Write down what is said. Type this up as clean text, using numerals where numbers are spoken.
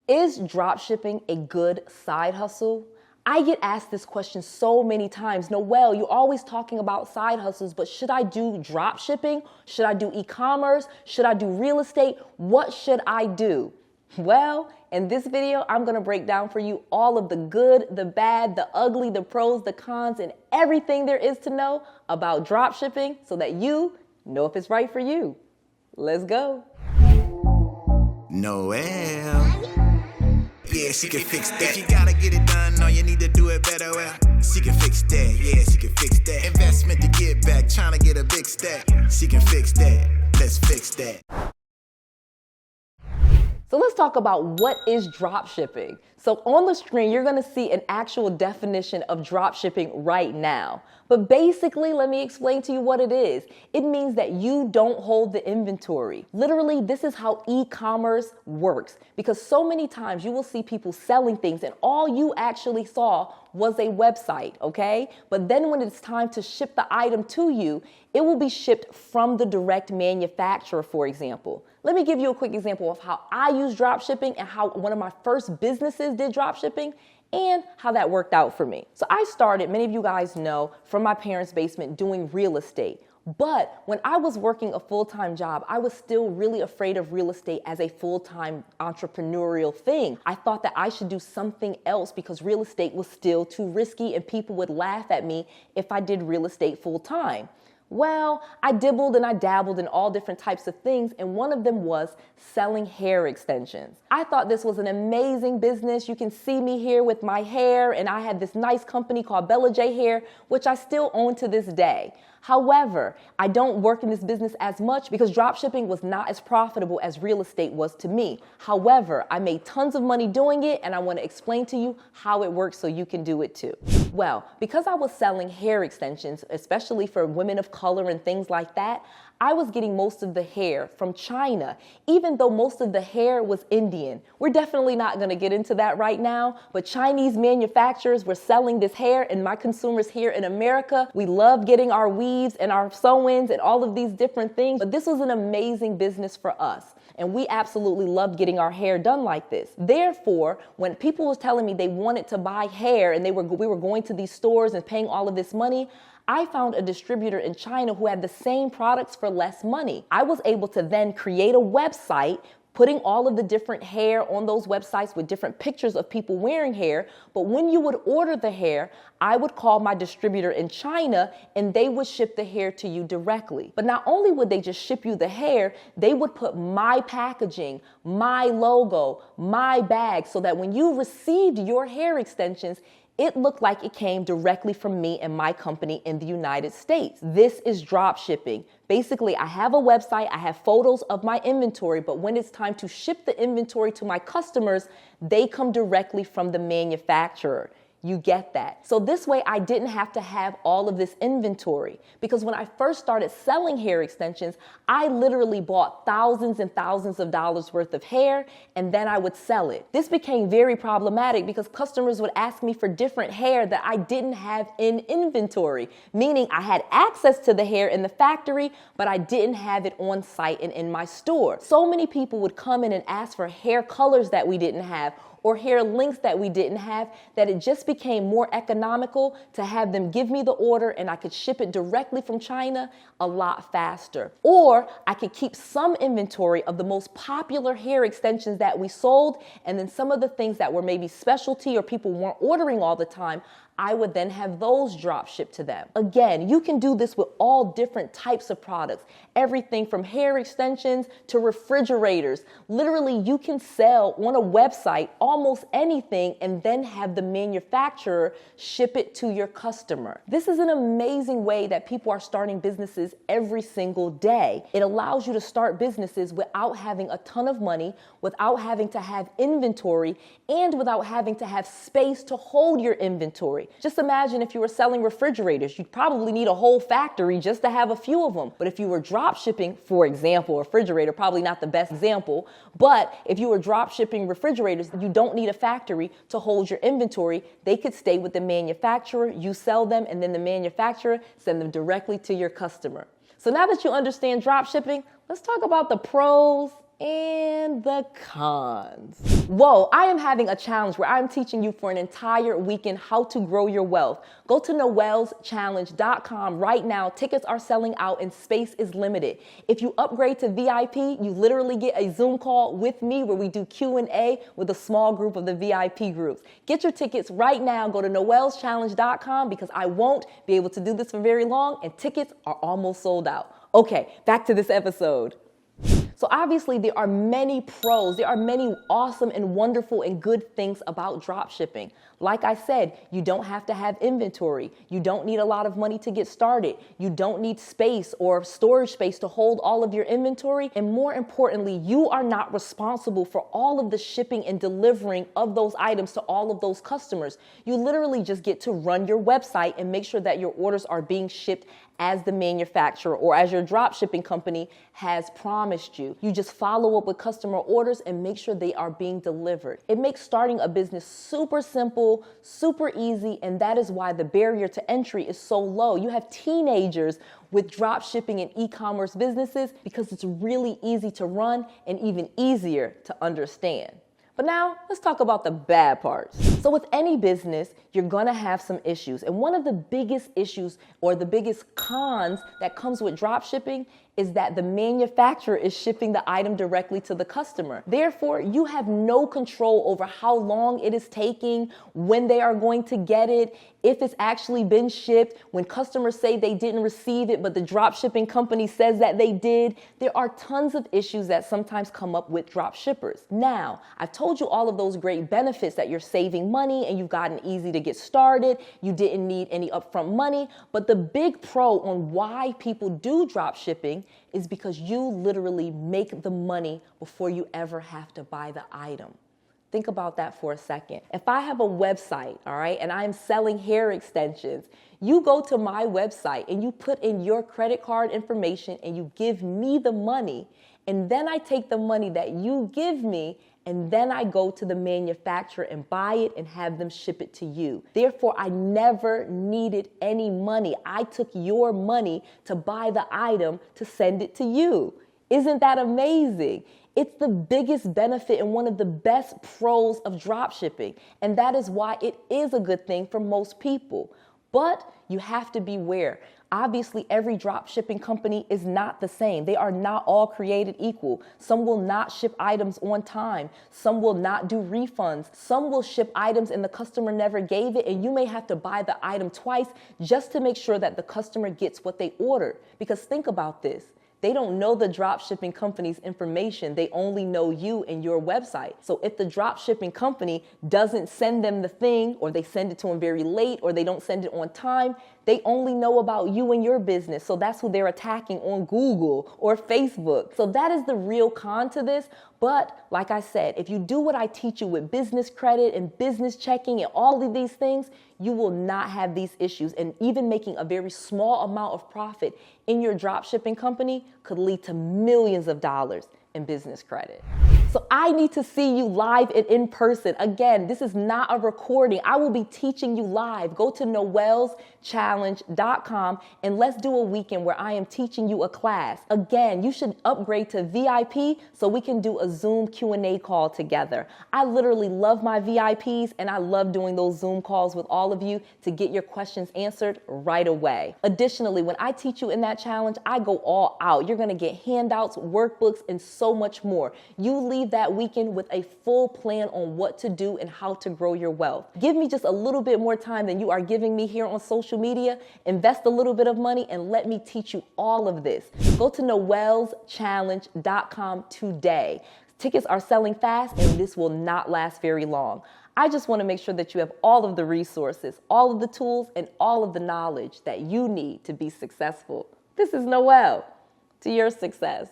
Is dropshipping a good side hustle? I get asked this question so many times. Noelle, you're always talking about side hustles, but should I do dropshipping? Should I do e-commerce? Should I do real estate? What should I do? Well, in this video, I'm going to break down for you all of the good, the bad, the ugly, the pros, the cons, and everything there is to know about dropshipping so that you know if it's right for you. Let's go. Noelle. Yeah, she can fix that. If you gotta get it done, no, you need to do it better. Well, she can fix that. Yeah, she can fix that. Investment to get back, trying to get a big stack. She can fix that. Let's fix that. So let's talk about what is dropshipping. So on the screen, you're going to see an actual definition of dropshipping right now. But basically, let me explain to you what it is. It means that you don't hold the inventory. Literally, this is how e-commerce works. Because so many times you will see people selling things and all you actually saw was a website, okay? But then when it's time to ship the item to you, it will be shipped from the direct manufacturer, for example. Let me give you a quick example of how I use dropshipping and how one of my first businesses did dropshipping and how that worked out for me. So I started, many of you guys know, from my parents' basement doing real estate. But when I was working a full-time job, I was still really afraid of real estate as a full-time entrepreneurial thing. I thought that I should do something else because real estate was still too risky and people would laugh at me if I did real estate full-time. Well, I dibbled and I dabbled in all different types of things, and one of them was selling hair extensions. I thought this was an amazing business. You can see me here with my hair, and I had this nice company called Bella J Hair, which I still own to this day. However, I don't work in this business as much because dropshipping was not as profitable as real estate was to me. However, I made tons of money doing it, and I want to explain to you how it works so you can do it too. Well, because I was selling hair extensions, especially for women of color and things like that, I was getting most of the hair from China, even though most of the hair was Indian. We're definitely not going to get into that right now, but Chinese manufacturers were selling this hair, and my consumers here in America, we love getting our weaves and our sew-ins and all of these different things, but this was an amazing business for us. And we absolutely loved getting our hair done like this. Therefore, when people was telling me they wanted to buy hair and we were going to these stores and paying all of this money, I found a distributor in China who had the same products for less money. I was able to then create a website, putting all of the different hair on those websites with different pictures of people wearing hair. But when you would order the hair, I would call my distributor in China and they would ship the hair to you directly. But not only would they just ship you the hair, they would put my packaging, my logo, my bag, so that when you received your hair extensions, it looked like it came directly from me and my company in the United States. This is drop shipping. Basically, I have a website, I have photos of my inventory, but when it's time to ship the inventory to my customers, they come directly from the manufacturer. You get that? So this way I didn't have to have all of this inventory, because when I first started selling hair extensions, I literally bought thousands and thousands of dollars worth of hair and then I would sell it. This became very problematic because customers would ask me for different hair that I didn't have in inventory, meaning I had access to the hair in the factory, but I didn't have it on site and in my store. So many people would come in and ask for hair colors that we didn't have, or hair lengths that we didn't have, that it just became more economical to have them give me the order and I could ship it directly from China a lot faster. Or I could keep some inventory of the most popular hair extensions that we sold, and then some of the things that were maybe specialty or people weren't ordering all the time, I would then have those drop shipped to them. Again, you can do this with all different types of products, everything from hair extensions to refrigerators. Literally, you can sell on a website almost anything and then have the manufacturer ship it to your customer. This is an amazing way that people are starting businesses every single day. It allows you to start businesses without having a ton of money, without having to have inventory, and without having to have space to hold your inventory. Just imagine if you were selling refrigerators, you'd probably need a whole factory just to have a few of them. But if you were drop shipping, for example, a refrigerator, probably not the best example, but if you were drop shipping refrigerators, you don't need a factory to hold your inventory. They could stay with the manufacturer, you sell them, and then the manufacturer send them directly to your customer. So now that you understand drop shipping, let's talk about the pros and the cons. Whoa, I am having a challenge where I'm teaching you for an entire weekend how to grow your wealth. Go to 𝗃𝗍𝗍𝗪.com right now. Tickets are selling out and space is limited. If you upgrade to VIP, you literally get a Zoom call with me where we do Q&A with a small group of the VIP groups. Get your tickets right now. Go to 𝗃𝗍𝗍𝗪.com because I won't be able to do this for very long and tickets are almost sold out. Okay, back to this episode. So obviously there are many pros, there are many awesome and wonderful and good things about drop shipping. Like I said, you don't have to have inventory. You don't need a lot of money to get started. You don't need space or storage space to hold all of your inventory. And more importantly, you are not responsible for all of the shipping and delivering of those items to all of those customers. You literally just get to run your website and make sure that your orders are being shipped as the manufacturer or as your drop shipping company has promised you. You just follow up with customer orders and make sure they are being delivered. It makes starting a business super simple, super easy, and that is why the barrier to entry is so low. You have teenagers with drop shipping and e-commerce businesses because it's really easy to run and even easier to understand. But now let's talk about the bad parts. So with any business, you're gonna have some issues. And one of the biggest issues or the biggest cons that comes with drop shipping is that the manufacturer is shipping the item directly to the customer. Therefore, you have no control over how long it is taking, when they are going to get it, if it's actually been shipped, when customers say they didn't receive it, but the drop shipping company says that they did. There are tons of issues that sometimes come up with drop shippers. Now, I've told you all of those great benefits that you're saving money and you've gotten easy to get started. You didn't need any upfront money, but the big pro on why people do drop shipping is because you literally make the money before you ever have to buy the item. Think about that for a second. If I have a website, all right, and I'm selling hair extensions, you go to my website and you put in your credit card information and you give me the money, and then I take the money that you give me and then I go to the manufacturer and buy it and have them ship it to you. Therefore, I never needed any money. I took your money to buy the item to send it to you. Isn't that amazing? It's the biggest benefit and one of the best pros of drop shipping. And that is why it is a good thing for most people. But you have to beware. Obviously, every drop shipping company is not the same. They are not all created equal. Some will not ship items on time. Some will not do refunds. Some will ship items and the customer never gave it, and you may have to buy the item twice just to make sure that the customer gets what they ordered. Because think about this. They don't know the drop shipping company's information. They only know you and your website. So if the drop shipping company doesn't send them the thing, or they send it to them very late, or they don't send it on time, they only know about you and your business. So that's who they're attacking on Google or Facebook. So that is the real con to this. But like I said, if you do what I teach you with business credit and business checking and all of these things, you will not have these issues. And even making a very small amount of profit in your drop shipping company could lead to millions of dollars in business credit. So I need to see you live and in person. Again, this is not a recording. I will be teaching you live. Go to 𝗃𝗍𝗍𝗪.com and let's do a weekend where I am teaching you a class. Again, you should upgrade to VIP so we can do a Zoom Q&A call together. I literally love my VIPs and I love doing those Zoom calls with all of you to get your questions answered right away. Additionally, when I teach you in that challenge, I go all out. You're going to get handouts, workbooks, and so much more. You leave that weekend with a full plan on what to do and how to grow your wealth. Give me just a little bit more time than you are giving me here on social media. Invest a little bit of money and let me teach you all of this. Go to 𝗃𝗍𝗍𝗪.com today. Tickets are selling fast and this will not last very long. I just want to make sure that you have all of the resources, all of the tools, and all of the knowledge that you need to be successful. This is Noelle. To your success.